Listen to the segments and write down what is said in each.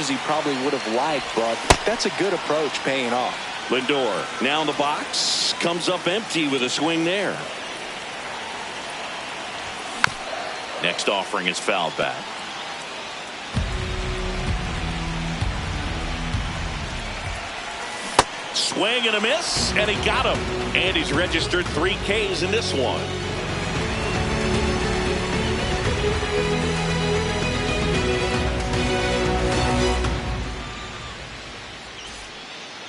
as he probably would have liked, but that's a good approach paying off. Lindor now in the box, comes up empty with a swing there. Next offering is fouled back. Swing and a miss, and he got him. And he's registered 3 Ks in this one.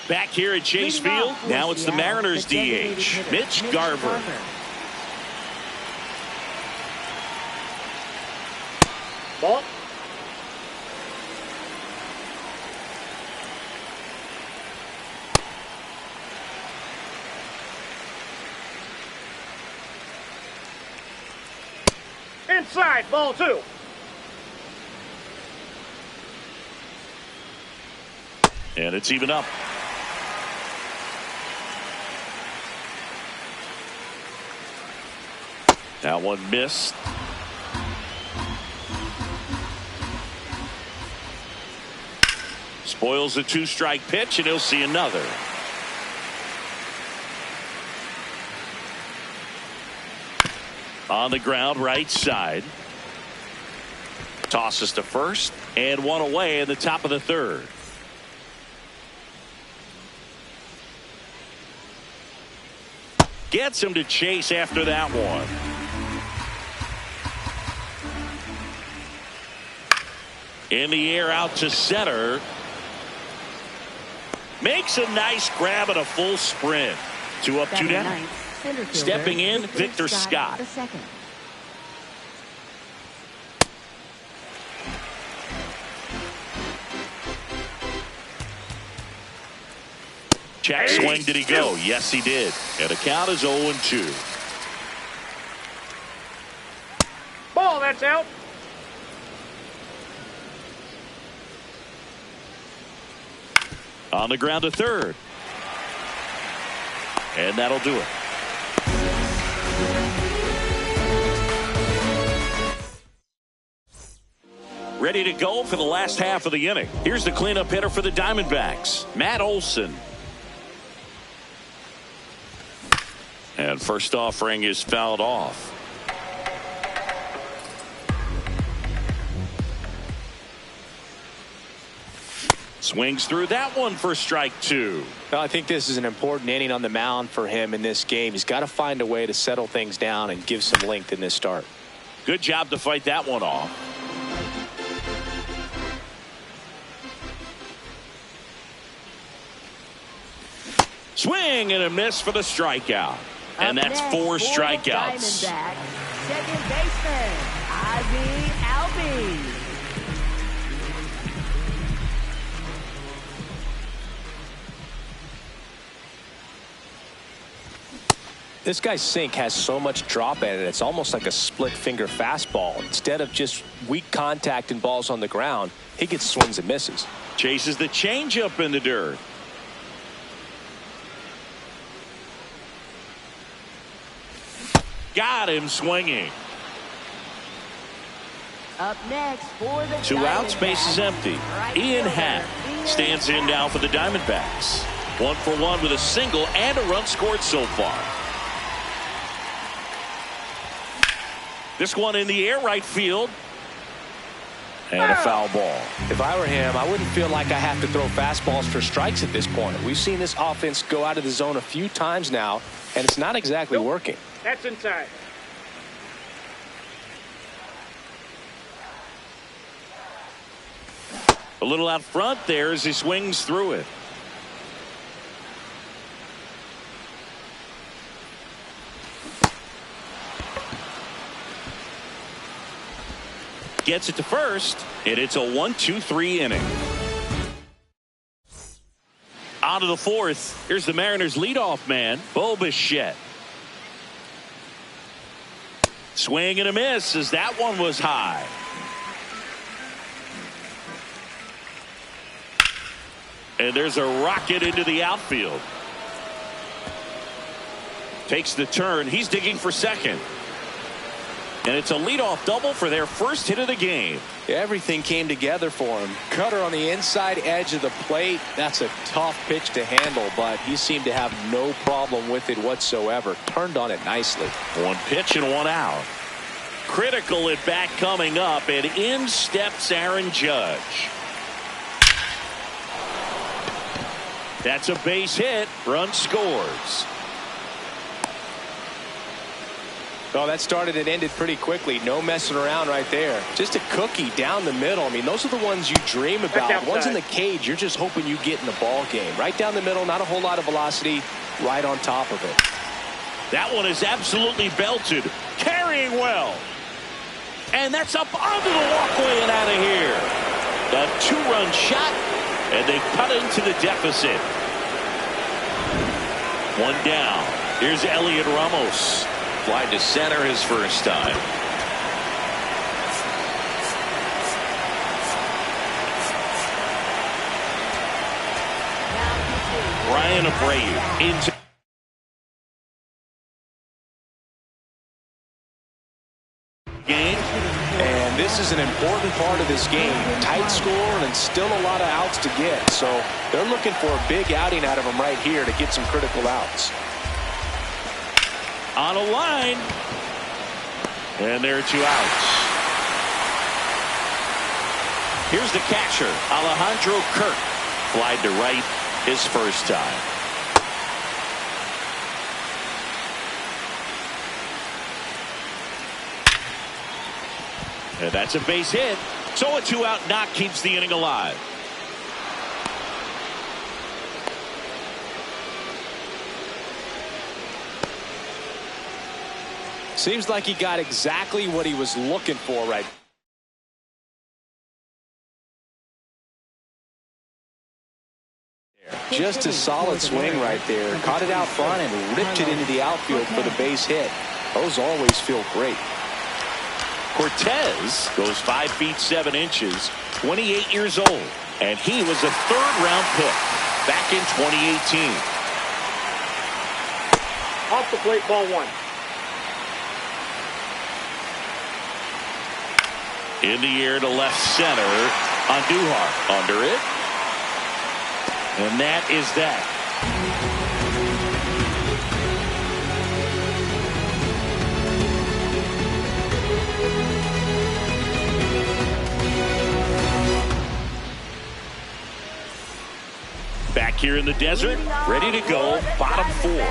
Back here at Chase Field, now it's the Mariners DH, Mitch Garver. Ball. Inside, ball 2. And it's even up. That one missed. Spoils the 2-strike pitch, and he'll see another. On the ground, right side. Tosses to first, and one away in the top of the 3rd. Gets him to chase after that one. In the air out to center. Makes a nice grab and a full sprint. 2 up, 2 down. Stepping in, Victor Scott. Check swing, did he go? Yes, he did. And the count is 0-2. Ball, that's out. On the ground to 3rd. And that'll do it. Ready to go for the last half of the inning. Here's the cleanup hitter for the Diamondbacks, Matt Olson. And first offering is fouled off. Swings through that one for strike 2. Well, I think this is an important inning on the mound for him in this game. He's got to find a way to settle things down and give some length in this start. Good job to fight that one off. Swing and a miss for the strikeout. And that's 4 strikeouts. Second baseman, Ivy Albi. This guy's sink has so much drop in it, it's almost like a split finger fastball. Instead of just weak contact and balls on the ground, he gets swings and misses. Chases the changeup in the dirt. Got him swinging. Up next for the 2 outs, base is empty. Ian Happ stands in now for the Diamondbacks. 1 for 1 with a single and a run scored so far. This one in the air, right field. And a foul ball. If I were him, I wouldn't feel like I have to throw fastballs for strikes at this point. We've seen this offense go out of the zone a few times now, and it's not exactly working. That's inside. A little out front there as he swings through it. Gets it to first, and it's a 1-2-3 inning. Out of the 4th, here's the Mariners leadoff man, Bo Bichette. Swing and a miss as that one was high. And there's a rocket into the outfield. Takes the turn. He's digging for second. And it's a leadoff double for their first hit of the game. Everything came together for him. Cutter on the inside edge of the plate. That's a tough pitch to handle, but he seemed to have no problem with it whatsoever. Turned on it nicely. One pitch and one out. Critical at bat coming up, and in steps Aaron Judge. That's a base hit. Run scores. Oh, that started and ended pretty quickly. No messing around right there. Just a cookie down the middle. I mean, those are the ones you dream about. Ones in the cage, you're just hoping you get in the ball game. Right down the middle, not a whole lot of velocity, right on top of it. That one is absolutely belted. Carrying well. And that's up onto the walkway and out of here. A two-run shot, and they cut into the deficit. One down. Here's Elliot Ramos. Fly to center his first time. Ryan Abreu into game. And this is an important part of this game. Tight score and still a lot of outs to get. So they're looking for a big outing out of him right here to get some critical outs. On a line. And there are two outs. Here's the catcher, Alejandro Kirk. Flied to right his first time. And that's a base hit. So a two-out knock keeps the inning alive. Seems like he got exactly what he was looking for right there. Just a solid swing right there. Caught it out front and ripped it into the outfield for the base hit. Those always feel great. Cortez goes 5 feet 7 inches, 28 years old, and he was a third-round pick back in 2018. Off the plate, ball one. In the air to left center. Andujar under it. And that is that. Back here in the desert, ready to go, bottom 4.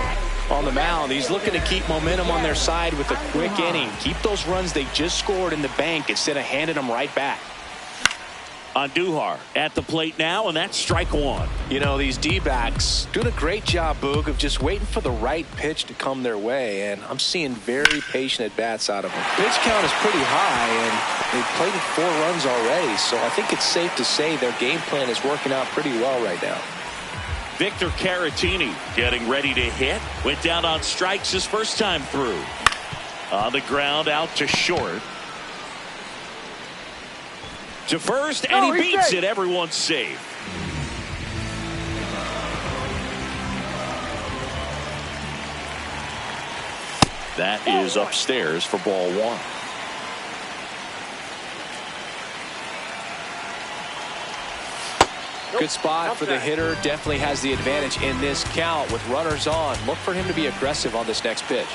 On the mound, he's looking to keep momentum on their side with a quick inning. Keep those runs they just scored in the bank instead of handing them right back. Andujar at the plate now, and that's strike one. You know, these D-backs doing a great job, Boog, of just waiting for the right pitch to come their way, and I'm seeing very patient at-bats out of them. Pitch count is pretty high, and they've played 4 runs already, so I think it's safe to say their game plan is working out pretty well right now. Victor Caratini getting ready to hit. Went down on strikes his first time through. On the ground, out to short. To first, and he beats it. Everyone's safe. That is upstairs for ball 1. Good spot for the hitter. Definitely has the advantage in this count with runners on. Look for him to be aggressive on this next pitch.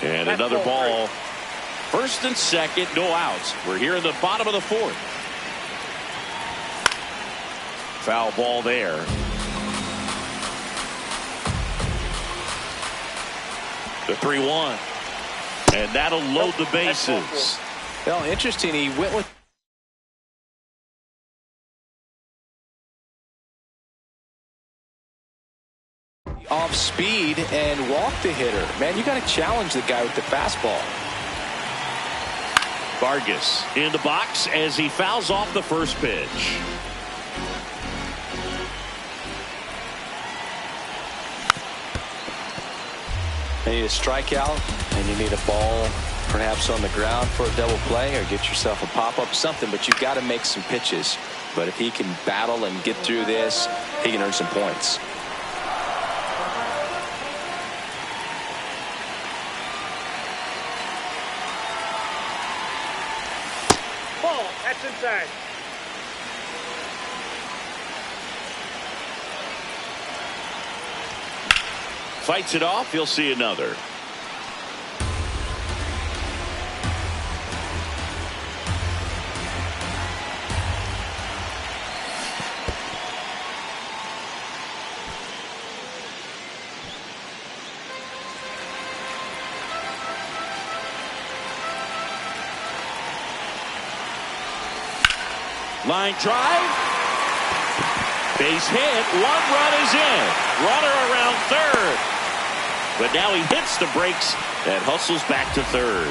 And another ball. First and second, no outs. We're here in the bottom of the 4th. Foul ball there. The 3-1. And that'll load the bases. Well, interesting. He went with off speed and walked the hitter. Man, you got to challenge the guy with the fastball. Vargas in the box as he fouls off the first pitch. You need a strikeout, and you need a ball perhaps on the ground for a double play, or get yourself a pop-up, something, but you've got to make some pitches. But if he can battle and get through this, he can earn some points. Inside. Fights it off. He'll see another. Line drive. Base hit. 1 run is in. Runner around third. But now he hits the brakes and hustles back to third.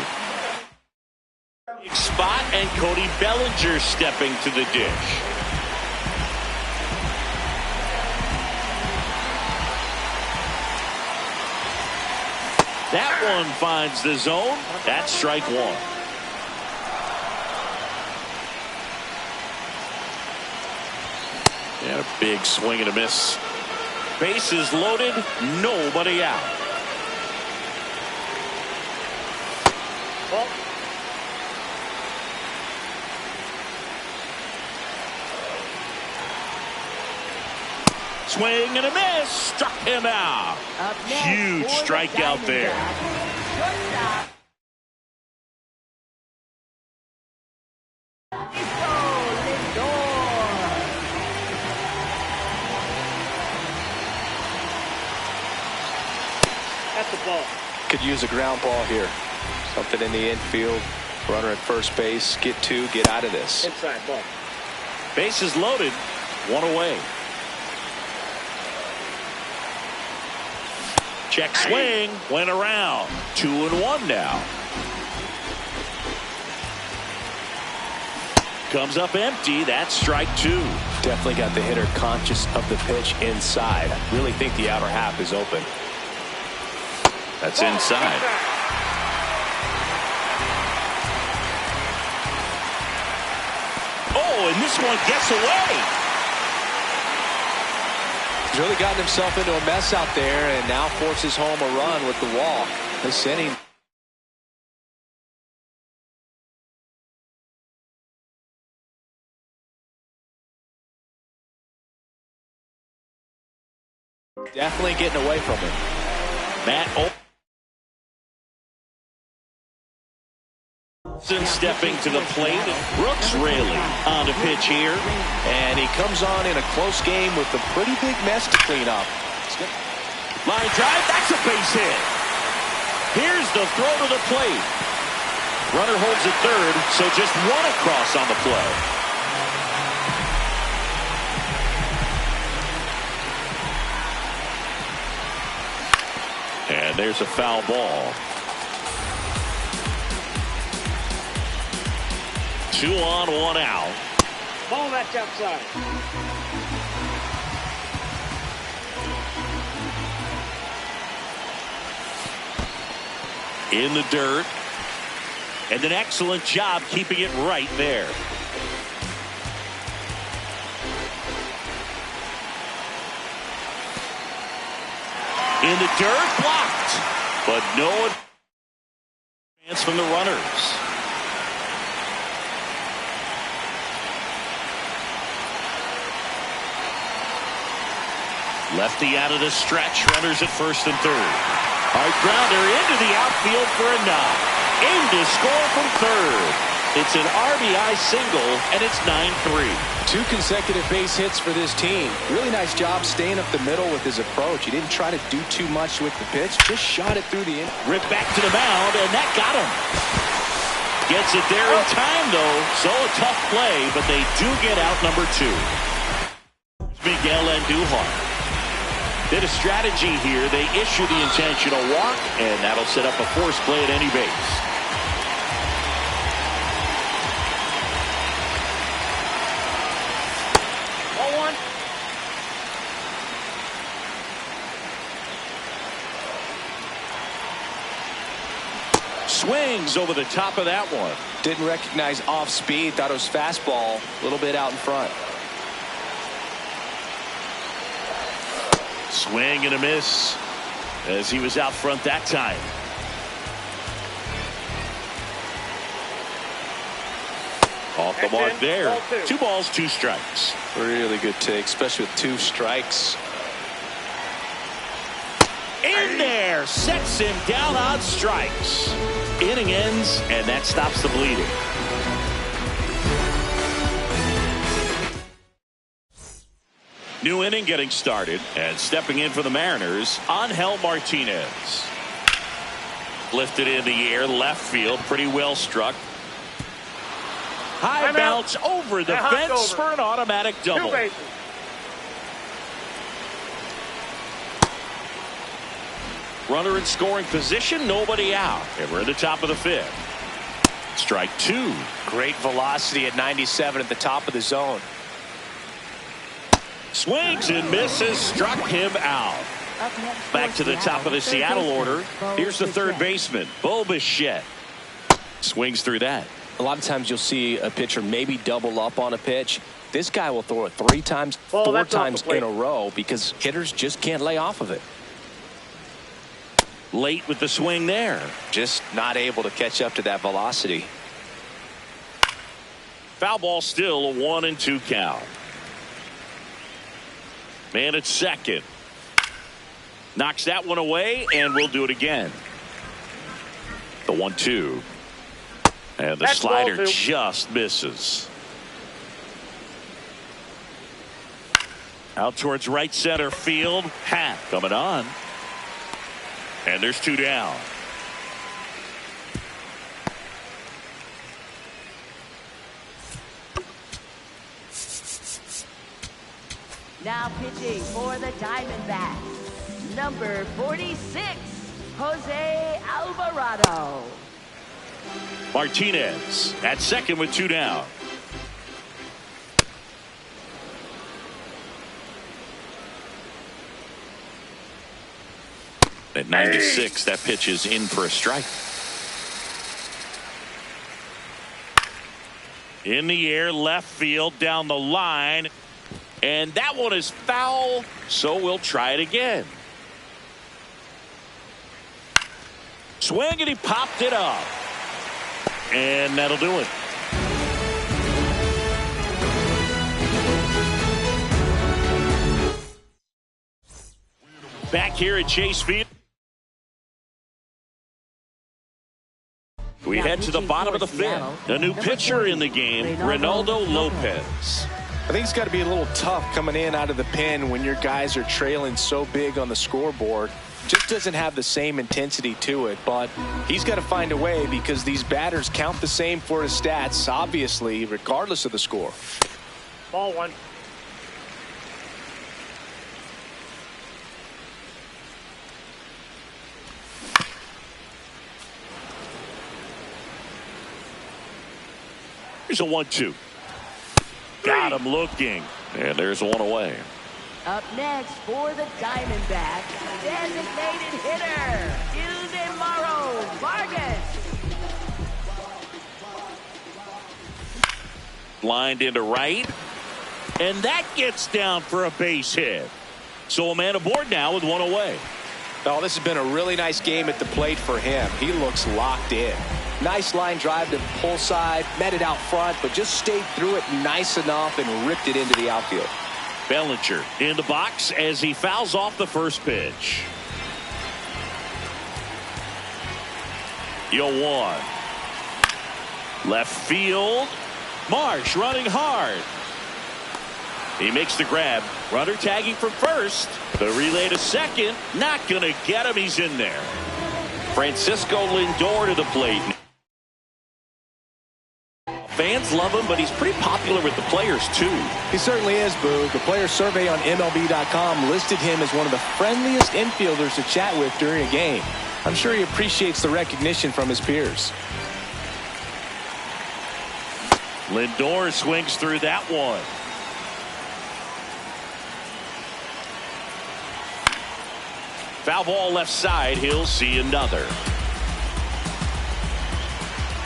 Big spot, and Cody Bellinger stepping to the dish. That one finds the zone. That's strike 1. And a big swing and a miss. Bases loaded, nobody out. Ball. Swing and a miss. Struck him out. Up next Huge for the strikeout there. Diamondbacks, shortstop. That's the ball. Could use a ground ball here. Something in the infield. Runner at first base. Get 2. Get out of this. Inside. Ball. Bases loaded. 1 away. Check swing. Went around. 2-1 now. Comes up empty. That's strike 2. Definitely got the hitter conscious of the pitch inside. I really think the outer half is open. That's inside. Oh, and this one gets away. He's really gotten himself into a mess out there and now forces home a run with the walk. This inning. Definitely getting away from him. Matt Olson stepping to the plate. Brooks Raley on the pitch here. And he comes on in a close game with a pretty big mess to clean up. Line drive. That's a base hit. Here's the throw to the plate. Runner holds at third, so just 1 across on the play. And there's a foul ball. 2 on, 1 out. Ball. That's outside. In the dirt. And an excellent job keeping it right there. In the dirt, blocked. But no advance from the runners. Lefty out of the stretch. Runners at first and third. Hard grounder into the outfield for a knock. In to score from third. It's an RBI single, and it's 9-3. 2 consecutive base hits for this team. Really nice job staying up the middle with his approach. He didn't try to do too much with the pitch. Just shot it through the inning. Ripped back to the mound, and that got him. Gets it there in time, though. So a tough play, but they do get out number 2. Miguel Andujar. Did a strategy here. They issue the intentional walk, and that'll set up a force play at any base. Ball 1. Swings over the top of that one. Didn't recognize off speed. Thought it was fastball. A little bit out in front. Swing and a miss as he was out front that time. Off the mark there. 2 balls, 2 strikes. Really good take, especially with 2 strikes. In there, sets him down on strikes. Inning ends, and that stops the bleeding. New inning getting started, and stepping in for the Mariners, Angel Martinez. Lifted in the air, left field, pretty well struck. High bounce over the fence for an automatic double. 2 bases. Runner in scoring position, nobody out. And we're at the top of the 5th. Strike 2. Great velocity at 97 at the top of the zone. Swings and misses, struck him out. Back to the top of the Seattle order. Here's the third baseman, Bo Bichette. Swings through that. A lot of times you'll see a pitcher maybe double up on a pitch. This guy will throw it 3 times, 4 times in a row because hitters just can't lay off of it. Late with the swing there. Just not able to catch up to that velocity. Foul ball, still a 1-2 count. Man at second. Knocks that one away, and we'll do it again. The 1-2. And the slider just misses. Out towards right center field. Hat coming on. And there's 2 down. Now pitching for the Diamondbacks, number 46, Jose Alvarado. Martinez at second with 2 down. At 96, that pitch is in for a strike. In the air, left field, down the line. And that one is foul, so we'll try it again. Swing, and he popped it up. And that'll do it. Back here at Chase Field. We head to the bottom of the 5th. A new pitcher in the game, Reynaldo Lopez. I think it's got to be a little tough coming in out of the pen when your guys are trailing so big on the scoreboard. Just doesn't have the same intensity to it, but he's got to find a way because these batters count the same for his stats, obviously, regardless of the score. Ball 1. Here's a 1-2. Got him looking. And there's one away. Up next for the Diamondbacks, designated hitter, Ildemaro Vargas. Lined into right. And that gets down for a base hit. So a man aboard now with 1 away. Oh, this has been a really nice game at the plate for him. He looks locked in. Nice line drive to the pull side, met it out front, but just stayed through it nice enough and ripped it into the outfield. Bellinger in the box as he fouls off the first pitch. 0-1. Left field. Marsh running hard. He makes the grab. Runner tagging from first. The relay to second. Not going to get him. He's in there. Francisco Lindor to the plate. Fans love him, but he's pretty popular with the players, too. He certainly is, Boo. The player survey on MLB.com listed him as one of the friendliest infielders to chat with during a game. I'm sure he appreciates the recognition from his peers. Lindor swings through that one. Foul ball left side. He'll see another.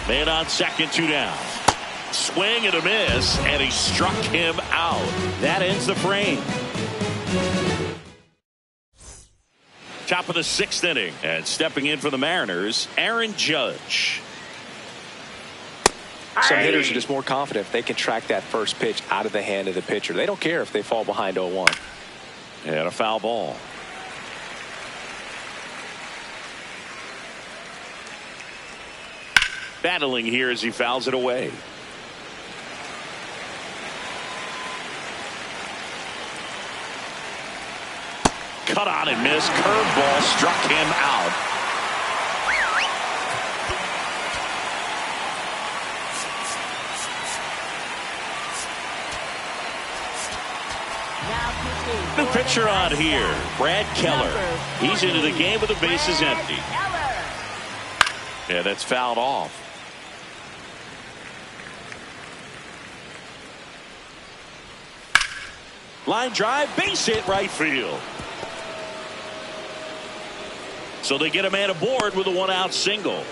Man on second, 2 down. Swing and a miss, and he struck him out. That ends the frame. Top of the 6th inning, and stepping in for the Mariners, Aaron Judge. Some hitters are just more confident if they can track that first pitch out of the hand of the pitcher. They don't care if they fall behind 0-1. And a foul ball. Battling here as he fouls it away. Cut on and missed. Curveball struck him out. New pitcher on here, Brad Keller. He's into the game with the bases empty. Yeah, that's fouled off. Line drive, base hit right field. So they get a man aboard with a one-out single.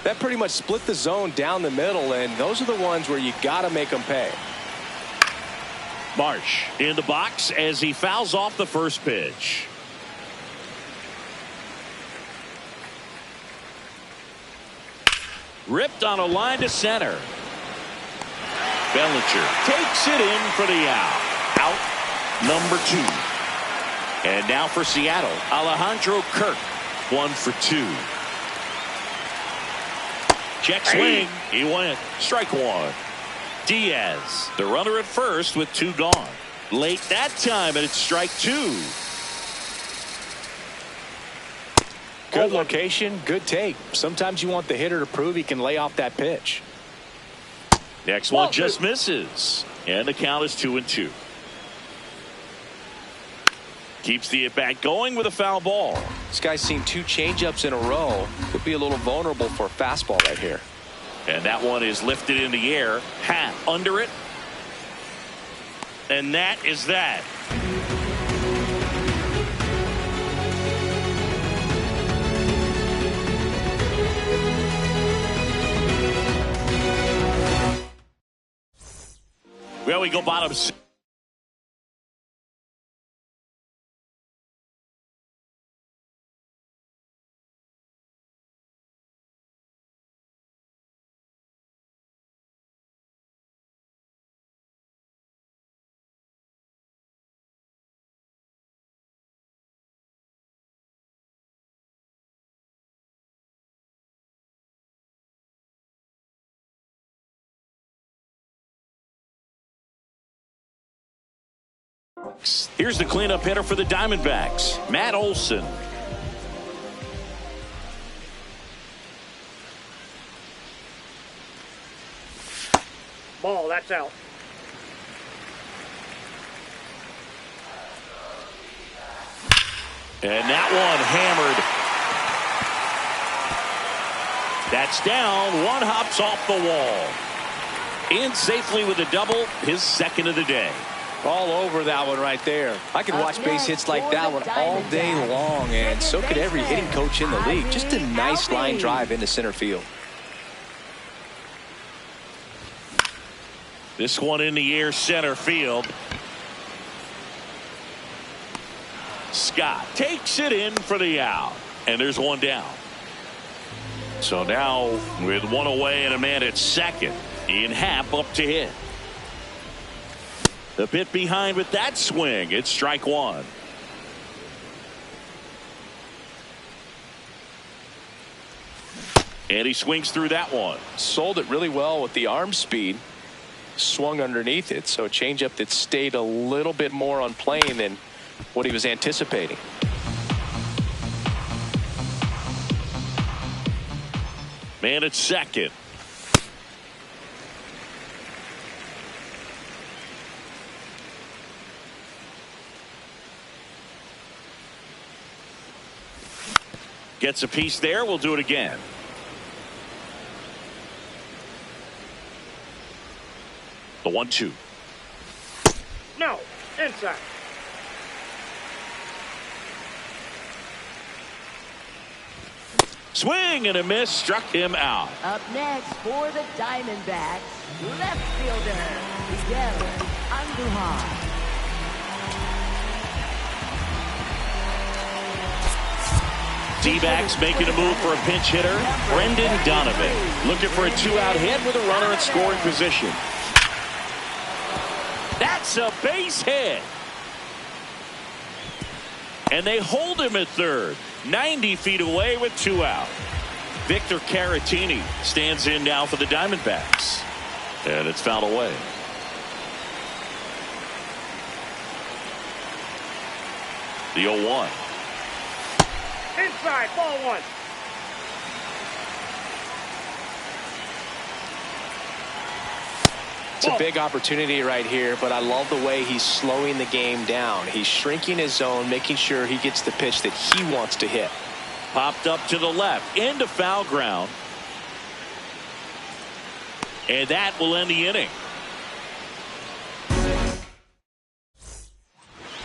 That pretty much split the zone down the middle, and those are the ones where you got to make them pay. Marsh in the box as he fouls off the first pitch. Ripped on a line to center. Bellinger takes it in for the out. Out number 2. And now for Seattle, Alejandro Kirk, 1 for 2. Check swing. He went. Strike 1. Diaz, the runner at first with 2 gone. Late that time, and it's strike 2. Good location, good take. Sometimes you want the hitter to prove he can lay off that pitch. Next one just misses, and the count is 2-2. Keeps the at-bat going with a foul ball. This guy's seen 2 changeups in a row. Could be a little vulnerable for a fastball right here. And that one is lifted in the air, hat under it. And that is that. Well, we go bottom 6. Here's the cleanup hitter for the Diamondbacks, Matt Olson. Ball, that's out. And that one hammered. That's down. One hops off the wall. In safely with a double, his second of the day. All over that one right there. I could watch base hits like that one all day long, and so could every hitting coach in the league. Just a nice line drive into center field. This one in the air center field. Scott takes it in for the out, and there's one down. So now with one away and a man at second, Ian Happ up to hit. The bit behind with that swing. It's strike 1. And he swings through that one. Sold it really well with the arm speed. Swung underneath it. So a changeup that stayed a little bit more on plane than what he was anticipating. Man at second. Gets a piece there. We'll do it again. The 1-2. No, inside. Swing and a miss. Struck him out. Up next for the Diamondbacks, left fielder, Miguel Andujar. D-backs making a move for a pinch hitter. Brendan Donovan looking for a 2-out hit with a runner in scoring position. That's a base hit. And they hold him at third. 90 feet away with 2 out. Victor Caratini stands in now for the Diamondbacks. And it's fouled away. The 0-1. Inside, ball 1. It's a big opportunity right here, but I love the way he's slowing the game down. He's shrinking his zone, making sure he gets the pitch that he wants to hit. Popped up to the left into foul ground. And that will end the inning.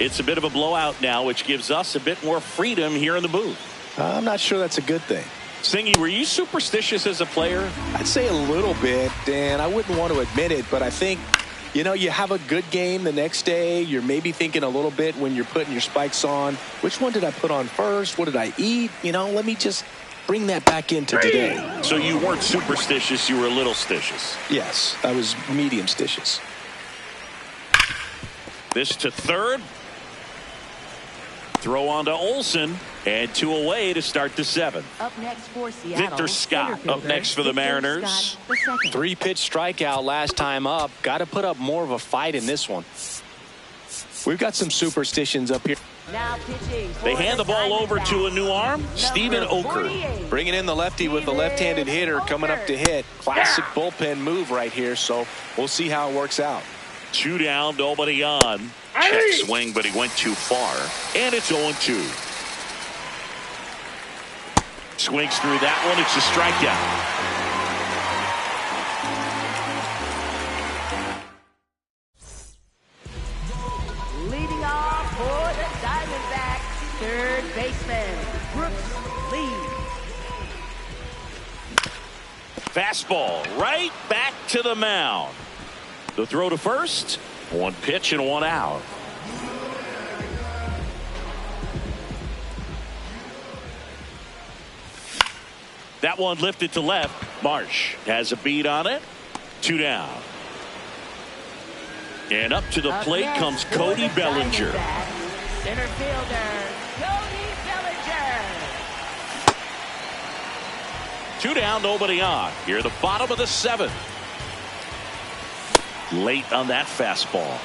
It's a bit of a blowout now, which gives us a bit more freedom here in the booth. I'm not sure that's a good thing. Singy, were you superstitious as a player? I'd say a little bit, and I wouldn't want to admit it, but I think, you know, you have a good game the next day. You're maybe thinking a little bit when you're putting your spikes on. Which one did I put on first? What did I eat? You know, let me just bring that back into today. So you weren't superstitious, you were a little stitious. Yes, I was medium stitious. This to third. Throw on to Olsen. And 2 away to start the 7th. Up next for Seattle, Victor Scott up next for the Mariners. 3-pitch strikeout last time up. Got to put up more of a fight in this one. We've got some superstitions up here. Now pitching. They hand the ball over to a new arm. Stephen Oker. Bringing in the lefty with the left-handed hitter coming up to hit. Classic bullpen move right here, so we'll see how it works out. 2 down, nobody on. Check swing, but he went too far. And it's 0-2. Swings through that one. It's a strikeout. Leading off for the Diamondbacks, third baseman, Brooks Lee. Fastball right back to the mound. The throw to first. 1 pitch and 1 out. That one lifted to left. Marsh has a beat on it. 2 down. And up to the plate comes Cody Bellinger. Center fielder, Cody Bellinger. 2 down, nobody on. Here, the bottom of the 7th. Late on that fastball.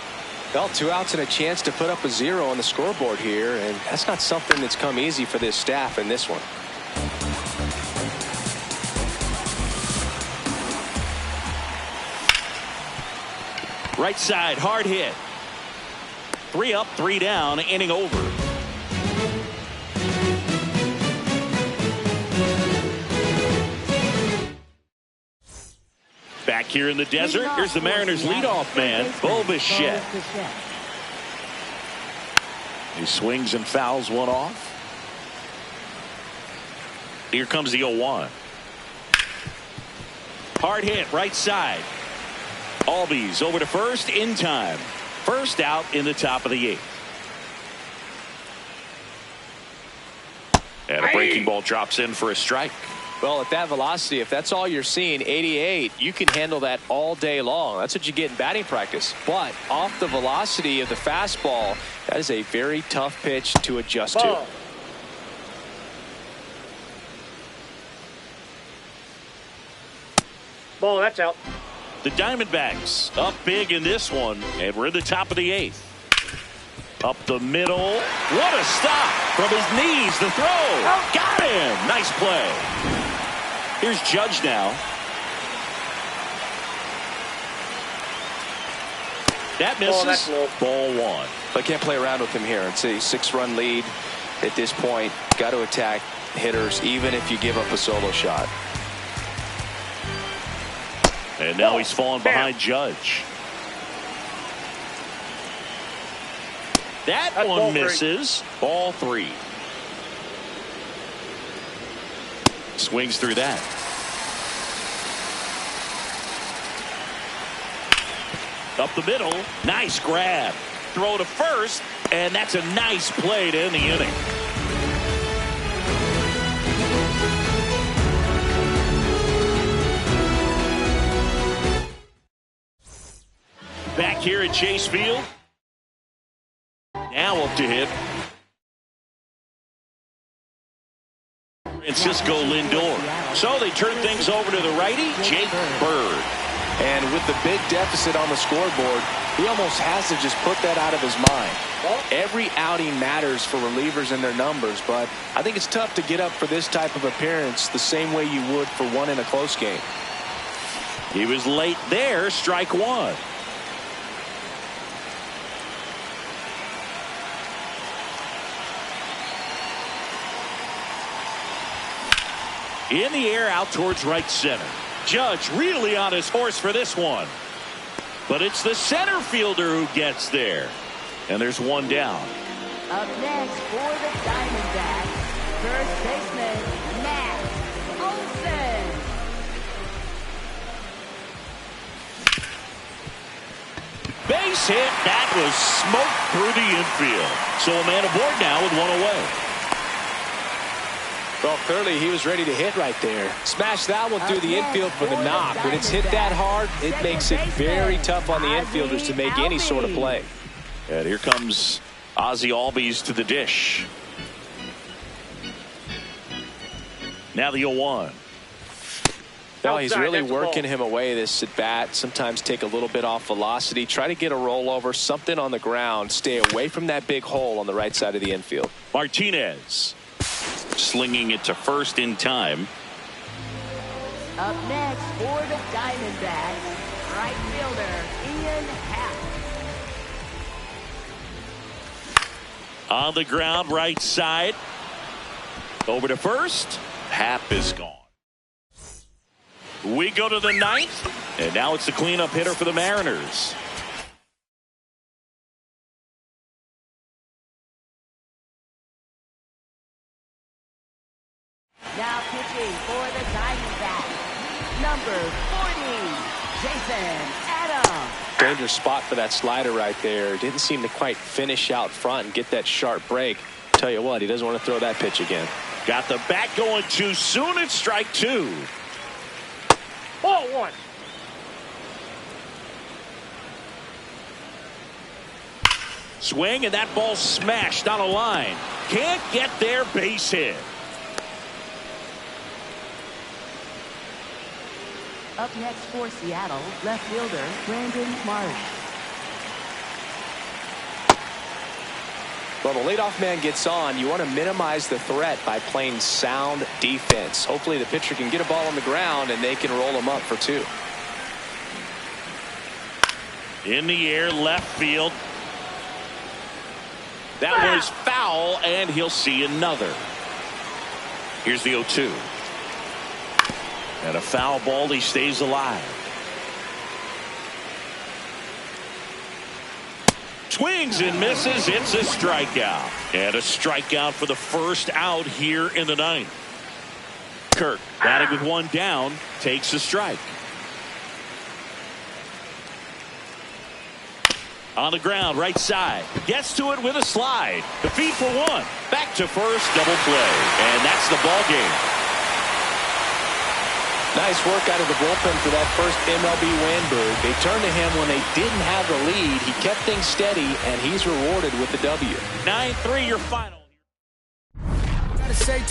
Well, 2 outs and a chance to put up a 0 on the scoreboard here, and that's not something that's come easy for this staff in this one. Right side, hard hit. 3 up, 3 down, inning over. Back here in the desert, here's the Mariners' leadoff man, Bo Bichette. He swings and fouls one off. Here comes the 0-1. Hard hit, right side. Albies over to first in time. First out in the top of the 8th. And a breaking ball drops in for a strike. Well, at that velocity, if that's all you're seeing, 88, you can handle that all day long. That's what you get in batting practice. But off the velocity of the fastball, that is a very tough pitch to adjust to. Ball, that's out. The Diamondbacks up big in this one, and we're in the top of the 8th. Up the middle. What a stop from his knees. The throw. Got him. Nice play. Here's Judge now. That misses. Ball 1. I can't play around with him here. It's a 6-run lead at this point. Got to attack hitters, even if you give up a solo shot. And now he's fallen behind Judge. That one misses. Ball 3. Swings through that. Up the middle. Nice grab. Throw to first. And that's a nice play to end the inning. Back here at Chase Field. Now up to hit Francisco Lindor. So they turn things over to the righty, Jake Bird. And with the big deficit on the scoreboard, he almost has to just put that out of his mind. Every outing matters for relievers and their numbers, but I think it's tough to get up for this type of appearance the same way you would for one in a close game. He was late there, strike one. In the air out towards right center. Judge really on his horse for this one. But it's the center fielder who gets there. And there's one down. Up next for the Diamondbacks, first baseman, Matt Olson. Base hit. That was smoked through the infield. So a man aboard now with one away. Well, clearly he was ready to hit right there. Smash that one through the infield for the knock. When it's hit that hard, it makes it very tough on the infielders to make any sort of play. And here comes Ozzie Albies to the dish. Now the 0-1. No, he's really working him away this at bat. Sometimes take a little bit off velocity. Try to get a rollover, something on the ground. Stay away from that big hole on the right side of the infield. Martinez slinging it to first in time. Up next for the Diamondbacks, right fielder, Ian Happ. On the ground, right side. Over to first. Happ is gone. We go to the ninth, and now it's the cleanup hitter for the Mariners. Now pitching for the Diamondbacks, number 40, Jason Adams. Dangerous spot for that slider right there. Didn't seem to quite finish out front and get that sharp break. Tell you what, he doesn't want to throw that pitch again. Got the bat going too soon. It's strike two. Ball one. Swing, and that ball smashed on a line. Can't get there, base hit. Up next for Seattle, left fielder, Brandon Marsh. Well, the leadoff man gets on. You want to minimize the threat by playing sound defense. Hopefully the pitcher can get a ball on the ground and they can roll him up for two. In the air, left field. That was foul, and he'll see another. Here's the 0-2. And a foul ball, he stays alive. Swings and misses. It's a strikeout. And a strikeout for the first out here in the ninth. Kirk, batting with one down, takes a strike. On the ground, right side. Gets to it with a slide. The feed for one. Back to first, double play. And that's the ball game. Nice work out of the bullpen for that first MLB win, Boog. They turned to him when they didn't have the lead. He kept things steady, and he's rewarded with the W. 9-3 your final. Gotta say